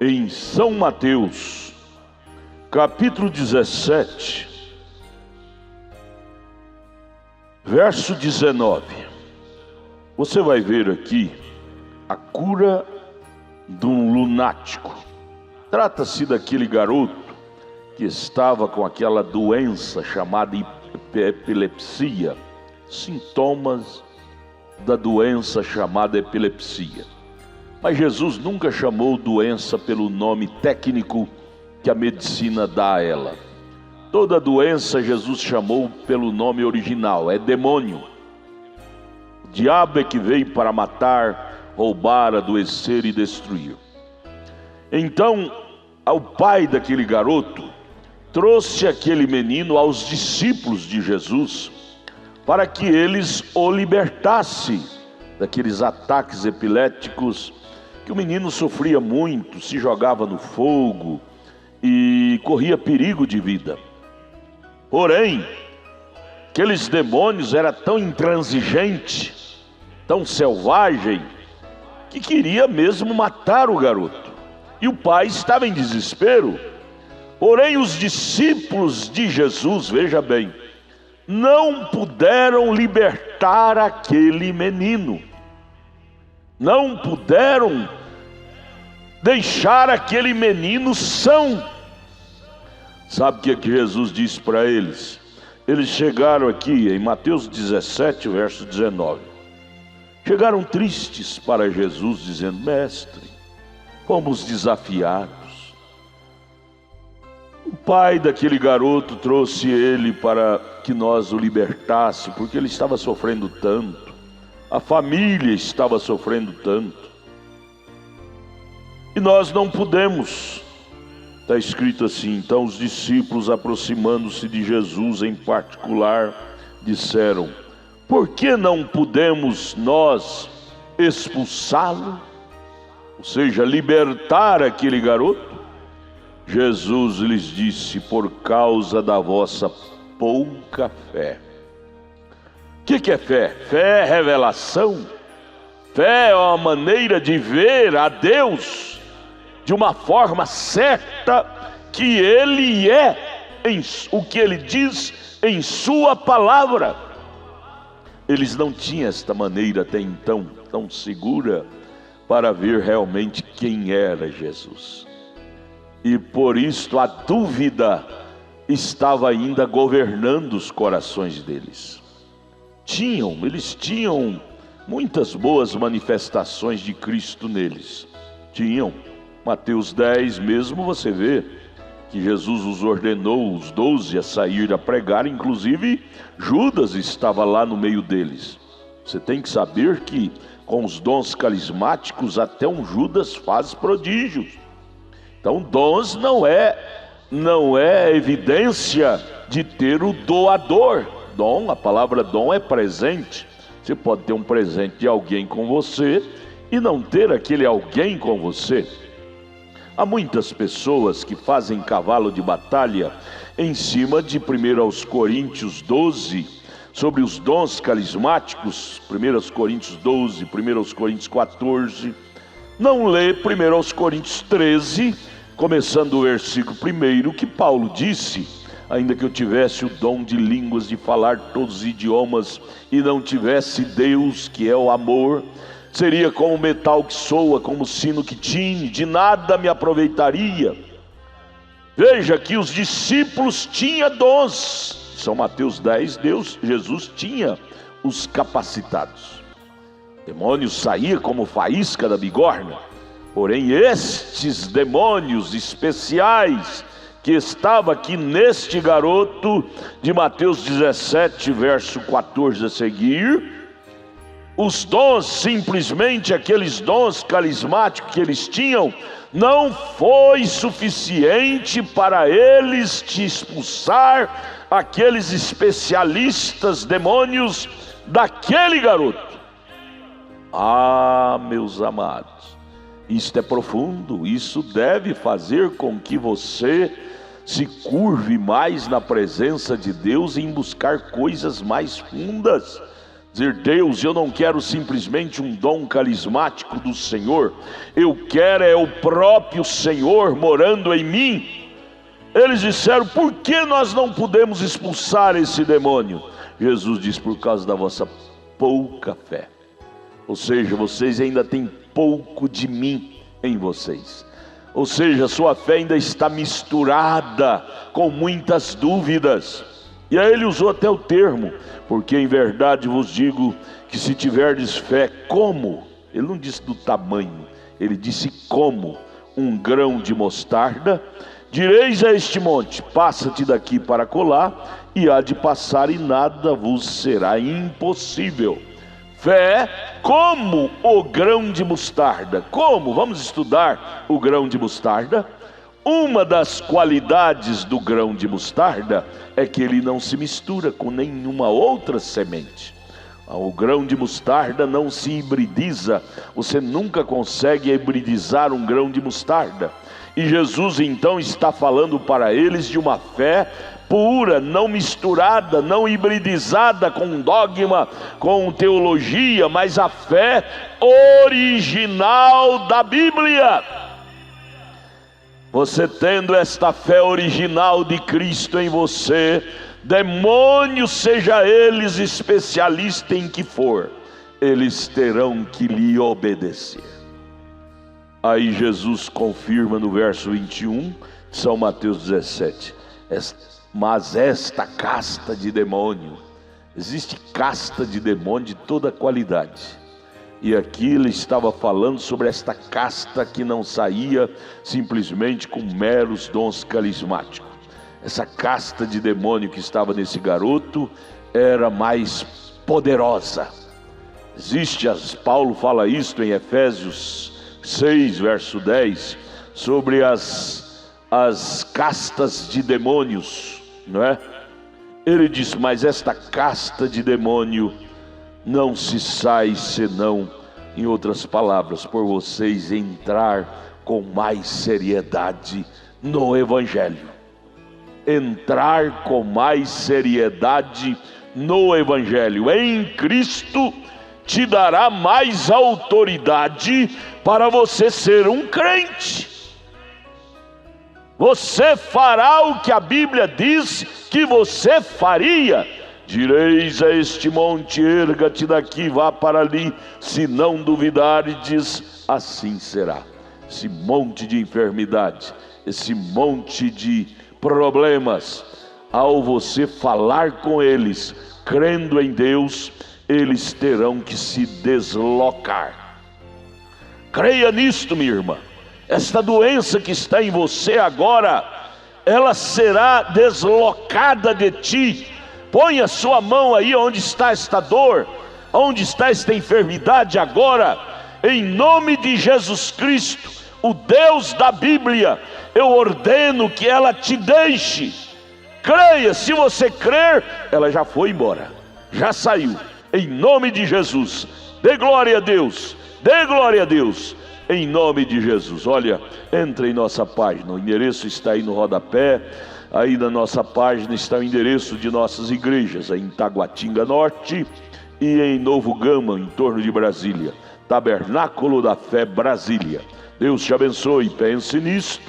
em São Mateus, capítulo 17, verso 19. Você vai ver aqui a cura de um lunático. Trata-se daquele garoto que estava com aquela doença chamada epilepsia, sintomas da doença chamada epilepsia. Mas Jesus nunca chamou doença pelo nome técnico que a medicina dá a ela. Toda doença Jesus chamou pelo nome original, é demônio. O diabo é que veio para matar, roubar, adoecer e destruir. Então, o pai daquele garoto trouxe aquele menino aos discípulos de Jesus para que eles o libertassem daqueles ataques epiléticos que o menino sofria muito, se jogava no fogo e corria perigo de vida. Porém, aqueles demônios eram tão intransigentes, tão selvagem, que queria mesmo matar o garoto. E o pai estava em desespero. Porém, os discípulos de Jesus, veja bem, não puderam libertar aquele menino. Não puderam deixar aquele menino são. Sabe o que Jesus disse para eles? Eles chegaram aqui em Mateus 17, verso 19. Chegaram tristes para Jesus, dizendo: Mestre, fomos desafiados. O pai daquele garoto trouxe ele para que nós o libertássemos, porque ele estava sofrendo tanto. A família estava sofrendo tanto. E nós não pudemos. Está escrito assim: então os discípulos, aproximando-se de Jesus em particular, disseram: por que não pudemos nós expulsá-lo? Ou seja, libertar aquele garoto? Jesus lhes disse: por causa da vossa pouca fé. O que é fé? Fé é revelação. Fé é uma maneira de ver a Deus de uma forma certa, que Ele é o que Ele diz em Sua palavra. Eles não tinham esta maneira até então tão segura para ver realmente quem era Jesus. E por isso a dúvida estava ainda governando os corações deles. Eles tinham muitas boas manifestações de Cristo neles. Mateus 10 mesmo você vê que Jesus os ordenou, os 12, a sair a pregar. Inclusive Judas estava lá no meio deles. Você tem que saber que com os dons carismáticos até um Judas faz prodígios. Então dons não é evidência de ter o doador. Dom, a palavra dom é presente. Você pode ter um presente de alguém com você e não ter aquele alguém com você. Há muitas pessoas que fazem cavalo de batalha em cima de 1 Coríntios 12, sobre os dons carismáticos, 1 Coríntios 12, 1 Coríntios 14, não lê 1 Coríntios 13, começando o versículo 1, que Paulo disse: ainda que eu tivesse o dom de línguas, de falar todos os idiomas, e não tivesse Deus, que é o amor, seria como metal que soa, como sino que tine, de nada me aproveitaria. Veja que os discípulos tinham dons. São Mateus 10, Jesus tinha os capacitados. O demônio saía como faísca da bigorna. Porém estes demônios especiais que estava aqui neste garoto de Mateus 17, verso 14 a seguir, os dons, simplesmente aqueles dons carismáticos que eles tinham, não foi suficiente para eles te expulsar aqueles especialistas demônios daquele garoto. Ah, meus amados, isto é profundo. Isso deve fazer com que você se curve mais na presença de Deus, em buscar coisas mais fundas. Dizer: Deus, eu não quero simplesmente um dom carismático do Senhor, eu quero é o próprio Senhor morando em mim. Eles disseram: por que nós não podemos expulsar esse demônio? Jesus diz: por causa da vossa pouca fé. Ou seja, vocês ainda têm pouco de mim em vocês. Ou seja, sua fé ainda está misturada com muitas dúvidas. E aí ele usou até o termo: porque em verdade vos digo que se tiverdes fé como, ele não disse do tamanho, ele disse como um grão de mostarda, direis a este monte: passa-te daqui para colar, e há de passar, e nada vos será impossível. Fé como o grão de mostarda. Como? Vamos estudar o grão de mostarda. Uma das qualidades do grão de mostarda é que ele não se mistura com nenhuma outra semente. O grão de mostarda não se hibridiza. Você nunca consegue hibridizar um grão de mostarda. E Jesus então está falando para eles de uma fé pura, não misturada, não hibridizada com dogma, com teologia, mas a fé original da Bíblia. Você tendo esta fé original de Cristo em você, demônios, seja eles especialistas em que for, eles terão que lhe obedecer. Aí Jesus confirma no verso 21 de São Mateus 17: mas esta casta de demônio, existe casta de demônio de toda qualidade. E aqui ele estava falando sobre esta casta que não saía simplesmente com meros dons carismáticos. Essa casta de demônio que estava nesse garoto era mais poderosa. Paulo fala isto em Efésios 6, verso 10, sobre as castas de demônios, não é? Ele diz: mas esta casta de demônio não se sai senão, em outras palavras, por vocês entrar com mais seriedade no Evangelho. Entrar com mais seriedade no Evangelho. Em Cristo te dará mais autoridade para você ser um crente. Você fará o que a Bíblia diz que você faria. Direis a este monte: erga-te daqui, vá para ali, se não duvidardes, assim será. Esse monte de enfermidade, esse monte de problemas, ao você falar com eles, crendo em Deus, eles terão que se deslocar. Creia nisto, minha irmã. Esta doença que está em você agora, ela será deslocada de ti. Põe a sua mão aí onde está esta dor, onde está esta enfermidade agora, em nome de Jesus Cristo, o Deus da Bíblia. Eu ordeno que ela te deixe. Creia, se você crer, ela já foi embora, já saiu, em nome de Jesus. Dê glória a Deus, dê glória a Deus, em nome de Jesus. Olha, entra em nossa página, o endereço está aí no rodapé. Aí na nossa página está o endereço de nossas igrejas, em Taguatinga Norte e em Novo Gama, em torno de Brasília. Tabernáculo da Fé Brasília. Deus te abençoe, pense nisto